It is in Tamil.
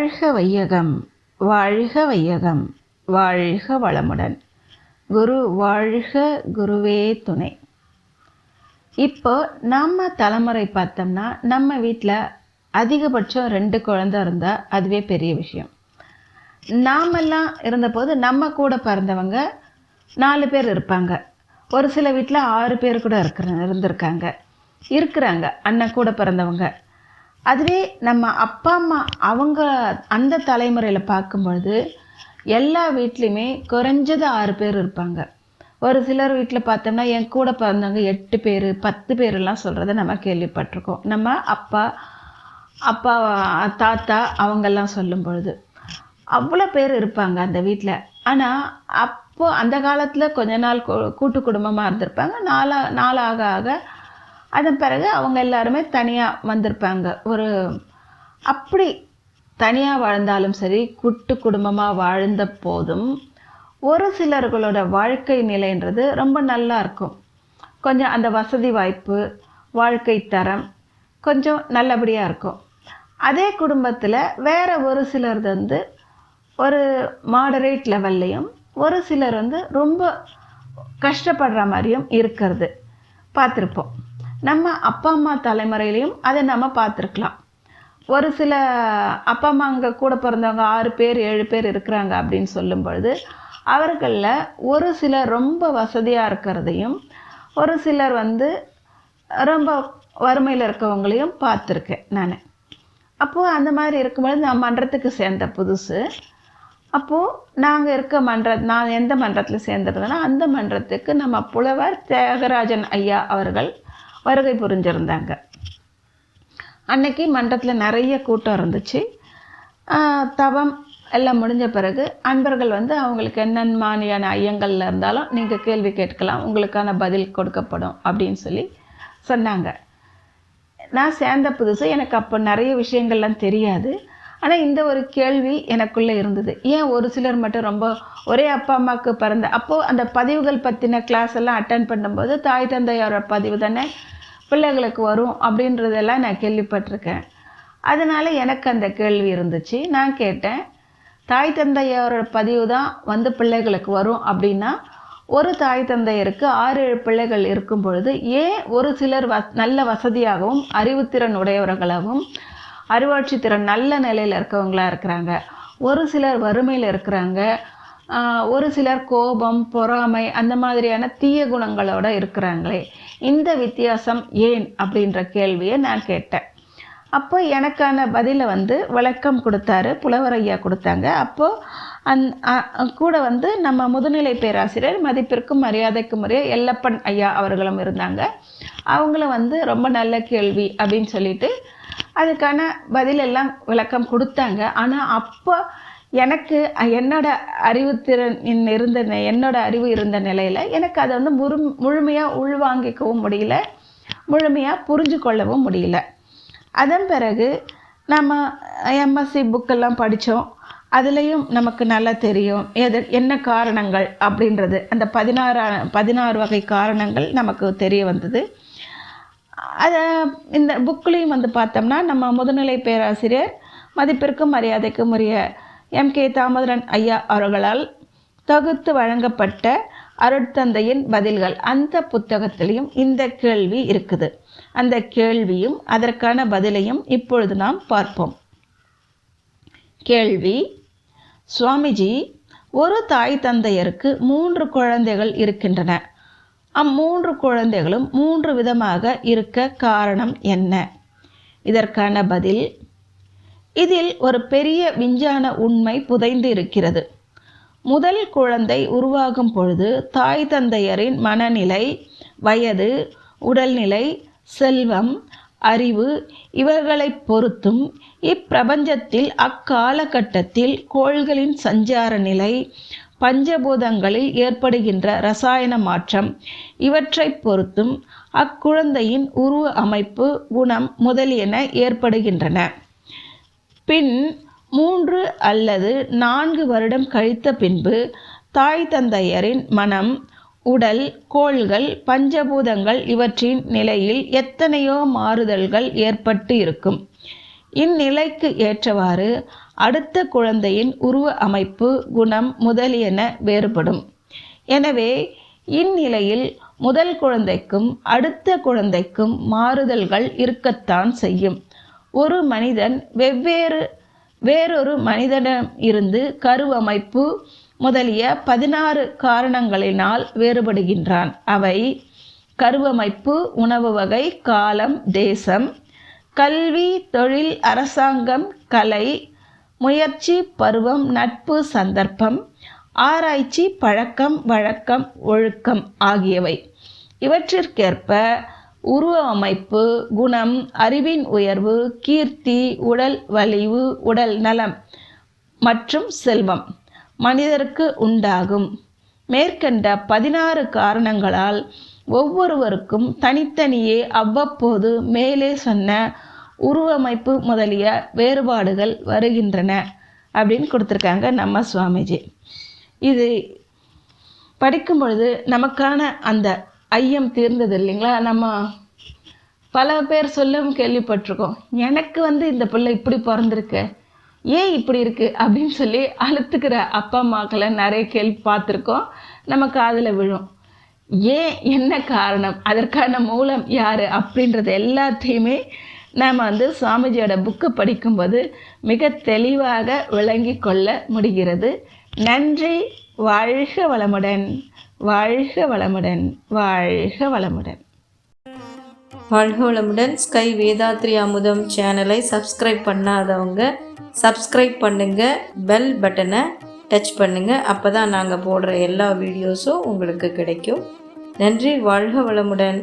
வாழ்க வையகம், வாழ்க வையகம், வாழ்க வளமுடன். குரு வாழ்க, குருவே துணை. இப்போ நம்ம தலைமுறை பார்த்தோம்னா, நம்ம வீட்டில் அதிகபட்சம் 2 குழந்தை இருந்தால் அதுவே பெரிய விஷயம். நாமெல்லாம் இருந்தபோது நம்ம கூட பிறந்தவங்க 4 பேர் இருப்பாங்க. ஒரு சில வீட்டில் 6 பேர் கூட இருக்கிறாங்க அண்ணன் கூட பிறந்தவங்க. அதுவே நம்ம அப்பா அம்மா அவங்க அந்த தலைமுறையில் பார்க்கும்பொழுது எல்லா வீட்லேயுமே குறைஞ்சது 6 பேர் இருப்பாங்க. ஒரு சிலர் வீட்டில் பார்த்தோம்னா என் கூட பிறந்தவங்க 8 பேர் 10 பேரெல்லாம் சொல்கிறத நம்ம கேள்விப்பட்டிருக்கோம். நம்ம அப்பா தாத்தா அவங்கெல்லாம் சொல்லும் பொழுது அவ்வளோ பேர் இருப்பாங்க அந்த வீட்டில். ஆனால் அப்போது அந்த காலத்தில் கொஞ்ச நாள் கூட்டு குடும்பமாக இருந்திருப்பாங்க. நாள் ஆக ஆக அதன் பிறகு அவங்க எல்லாருமே தனியாக வந்திருப்பாங்க. அப்படி தனியாக வாழ்ந்தாலும் சரி, கூட்டு குடும்பமாக வாழ்ந்த போதும் ஒரு சிலர்களோட வாழ்க்கை நிலைன்றது ரொம்ப நல்லா இருக்கும். கொஞ்சம் அந்த வசதி வாய்ப்பு, வாழ்க்கை தரம் கொஞ்சம் நல்லபடியாக இருக்கும். அதே குடும்பத்தில் வேறு ஒரு சிலர் ஒரு மாடரேட் லெவல்லையும், ஒரு சிலர் ரொம்ப கஷ்டப்படுற மாதிரியும் இருக்கிறது பார்த்துருப்போம். நம்ம அப்பா அம்மா தலைமுறையிலையும் அதை நம்ம பார்த்துருக்கலாம். ஒரு சில அப்பா அம்மா அங்கே கூட பிறந்தவங்க 6 பேர் 7 பேர் இருக்கிறாங்க அப்படின்னு சொல்லும் பொழுது அவர்களில் ஒரு சிலர் ரொம்ப வசதியாக இருக்கிறதையும், ஒரு சிலர் ரொம்ப வறுமையில் இருக்கவங்களையும் பார்த்துருக்கேன் நான். அப்போது அந்த மாதிரி இருக்கும்பொழுது நான் மன்றத்துக்கு சேர்ந்த புதுசு. அப்போது நான் எந்த மன்றத்தில் சேர்ந்திருந்தேன்னா, அந்த மன்றத்துக்கு நம்ம புலவர் தியாகராஜன் ஐயா அவர்கள் வருகை புரிஞ்சிருந்தாங்க. அன்னைக்கு மன்றத்தில் நிறைய கூட்டம் இருந்துச்சு. தவம் எல்லாம் முடிஞ்ச பிறகு அன்பர்கள் அவங்களுக்கு என்னென்ன மாதிரியான ஐயங்கள்ல இருந்தாலும் நீங்கள் கேள்வி கேட்கலாம், உங்களுக்கான பதில் கொடுக்கப்படும் அப்படின்னு சொன்னாங்க. நான் சேர்ந்த புதுசு, எனக்கு அப்போ நிறைய விஷயங்கள்லாம் தெரியாது. ஆனால் இந்த ஒரு கேள்வி எனக்குள்ளே இருந்தது. ஏன் ஒரு சிலர் மட்டும் ரொம்ப ஒரே அப்பா அம்மாவுக்கு பிறந்த அப்போது அந்த பதிவுகள் பற்றின கிளாஸ் எல்லாம் அட்டன் பண்ணும்போது தாய் தந்தையோட பதிவு தானே பிள்ளைகளுக்கு வரும் அப்படின்றதெல்லாம் நான் கேள்விப்பட்டிருக்கேன். அதனால் எனக்கு அந்த கேள்வி இருந்துச்சு. நான் கேட்டேன், தாய் தந்தையோட பதிவு தான் பிள்ளைகளுக்கு வரும் அப்படின்னா, ஒரு தாய் தந்தையருக்கு 6-7 பிள்ளைகள் இருக்கும் பொழுது ஏன் ஒரு சிலர் நல்ல வசதியாகவும் அறிவுத்திறன் உடையவர்களாகவும் அறிவாட்சி திறன் நல்ல நிலையில் இருக்கவங்களாக இருக்கிறாங்க, ஒரு சிலர் வறுமையில் இருக்கிறாங்க, ஒரு சிலர் கோபம் பொறாமை அந்த மாதிரியான தீய குணங்களோடு இருக்கிறாங்களே, இந்த வித்தியாசம் ஏன் அப்படின்ற கேள்வியை நான் கேட்டேன். அப்போ எனக்கான பதிலை விளக்கம் கொடுத்தாரு, புலவர் ஐயா கொடுத்தாங்க. அப்போது கூட நம்ம முதுநிலை பேராசிரியர் மதிப்பிற்கும் மரியாதைக்கும் உரிய எல்லப்பன் ஐயா அவர்களும் இருந்தாங்க. அவங்களும் ரொம்ப நல்ல கேள்வி அப்படின்னு சொல்லிட்டு அதுக்கான பதிலெல்லாம் விளக்கம் கொடுத்தாங்க. ஆனால் அப்போ எனக்கு என்னோட அறிவுத்திறன் என்னோட அறிவு இருந்த நிலையில் எனக்கு அதை முழுமையாக உள்வாங்கிக்கவும் முடியல, முழுமையாக புரிஞ்சு கொள்ளவும் முடியல. அதன் பிறகு நம்ம எம்எஸ்சி புக்கெல்லாம் படித்தோம். அதுலேயும் நமக்கு நல்லா தெரியும் என்ன காரணங்கள் அப்படின்றது. அந்த 16 வகை காரணங்கள் நமக்கு தெரிய வந்தது. அதை இந்த புக்லேயும் பார்த்தோம்னா நம்ம முதுநிலை பேராசிரியர் மதிப்பிற்கும் மரியாதைக்கும் உரிய MK தாமோதரன் ஐயா அவர்களால் தொகுத்து வழங்கப்பட்ட அருட்தந்தையின் பதில்கள் அந்த புத்தகத்திலையும் இந்த கேள்வி இருக்குது. அந்த கேள்வியும் அதற்கான பதிலையும் இப்பொழுது நாம் பார்ப்போம். கேள்வி: சுவாமிஜி, ஒரு தாய் தந்தையருக்கு 3 குழந்தைகள் இருக்கின்றன. 3 குழந்தைகளும் 3 விதமாக இருக்க காரணம் என்ன? இதற்கான பதில்: இதில் ஒரு பெரிய விஞ்ஞான உண்மை புதைந்து இருக்கிறது. முதல் குழந்தை உருவாகும் பொழுது தாய் தந்தையரின் மனநிலை, வயது, உடல்நிலை, செல்வம், அறிவு இவர்களை பொறுத்தும் இப்பிரபஞ்சத்தில் அக்காலகட்டத்தில் கோள்களின் சஞ்சார நிலை, பஞ்சபூதங்களில் ஏற்படுகின்ற இரசாயன மாற்றம் இவற்றை பொறுத்தும் அக்குழந்தையின் உருவ அமைப்பு, குணம் முதலியன ஏற்படுகின்றன. பின் 3 அல்லது 4 வருடம் கழித்த பின்பு தாய் தந்தையரின் மனம், உடல், கோள்கள், பஞ்சபூதங்கள் இவற்றின் நிலையில் எத்தனையோ மாறுதல்கள் ஏற்பட்டு இருக்கும். இந்நிலைக்கு ஏற்றவாறு அடுத்த குழந்தையின் உருவ அமைப்பு, குணம் முதலியன வேறுபடும். எனவே இந்நிலையில் முதல் குழந்தைக்கும் அடுத்த குழந்தைக்கும் மாறுதல்கள் இருக்கத்தான் செய்யும். ஒரு மனிதன் வேறொரு மனிதனிடம் இருந்து கருவமைப்பு முதலிய 16 காரணங்களினால் வேறுபடுகின்றான். அவை கருவமைப்பு, உணவு வகை, காலம், தேசம், கல்வி, தொழில், அரசாங்கம், கலை, முயற்சி, பருவம், நட்பு, சந்தர்ப்பம், ஆராய்ச்சி, பழக்கம், வழக்கம், ஒழுக்கம் ஆகியவை. இவற்றிற்கேற்ப உருவ அமைப்பு, குணம், அறிவின் உயர்வு, கீர்த்தி, உடல் வலிவு, உடல் நலம் மற்றும் செல்வம் மனிதருக்கு உண்டாகும். மேற்கண்ட 16 காரணங்களால் ஒவ்வொருவருக்கும் தனித்தனியே அவ்வப்போது மேலே சொன்ன உருவமைப்பு முதலிய வேறுபாடுகள் வருகின்றன அப்படின்னு கொடுத்துருக்காங்க நம்ம சுவாமிஜி. இது படிக்கும் பொழுது நமக்கான அந்த ஐயம் தீர்ந்தது இல்லைங்களா? நம்ம பல பேர் சொல்லவும் கேள்விப்பட்டிருக்கோம், எனக்கு இந்த பிள்ளை இப்படி பிறந்திருக்கு, ஏன் இப்படி இருக்குது அப்படின்னு சொல்லி அழுத்துக்கிற அப்பா அம்மாக்களை நிறைய கேள்வி பார்த்துருக்கோம். நம்ம காதில் விழும். ஏன், என்ன காரணம், அதற்கான மூலம் யார் அப்படின்றது எல்லாத்தையுமே நாம் சுவாமிஜியோட புக்கை படிக்கும்போது மிக தெளிவாக விளங்கி கொள்ள முடிகிறது. நன்றி. வாழ்க வளமுடன், வாழ்க வளமுடன், வாழ்க வளமுடன். வாழ்க வளமுடன். ஸ்கை வேதாத்ரி அமுதம் சேனலை சப்ஸ்கிரைப் பண்ணாதவங்க சப்ஸ்கிரைப் பண்ணுங்கள், பெல் பட்டனை டச் பண்ணுங்கள். அப்போ தான் நாங்கள் போடுற எல்லா வீடியோஸும் உங்களுக்கு கிடைக்கும். நன்றி. வாழ்க வளமுடன்.